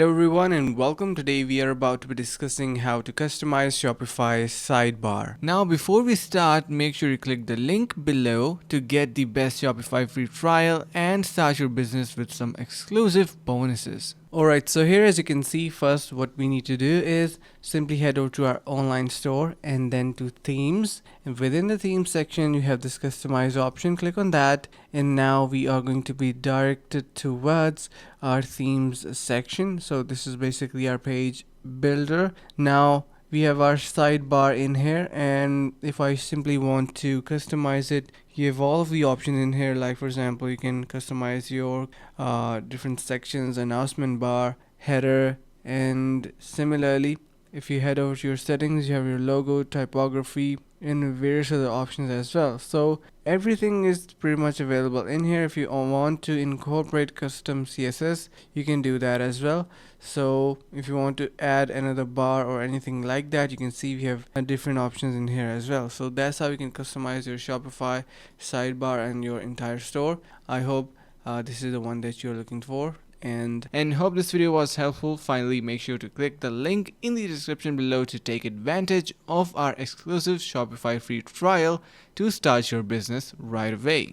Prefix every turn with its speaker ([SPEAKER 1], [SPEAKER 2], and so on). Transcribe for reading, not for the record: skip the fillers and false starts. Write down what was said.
[SPEAKER 1] Hello everyone and welcome. Today we are about to be discussing how to customize Shopify's sidebar. Now before we start, make sure you click the link below to get the best Shopify free trial and start your business with some exclusive bonuses. Alright, so here as you can see, first what we need to do is simply head over to our online store and then to themes, and within the themes section you have this customize option. Click on that and now we are going to be directed towards our themes section. So this is basically our page builder. Now we have our sidebar in here, and if I simply want to customize it, you have all of the options in here. Like for example, you can customize your different sections, announcement bar, header, and similarly if you head over to your settings, you have your logo, typography, and various other options as well. So everything is pretty much available in here. If you want to incorporate custom CSS, you can do that as well. So if you want to add another bar or anything like that, you can see we have different options in here as well. So that's how you can customize your Shopify sidebar and your entire store. I hope this is the one that you're looking for, and hope this video was helpful. Finally, make sure to click the link in the description below to take advantage of our exclusive Shopify free trial to start your business right away.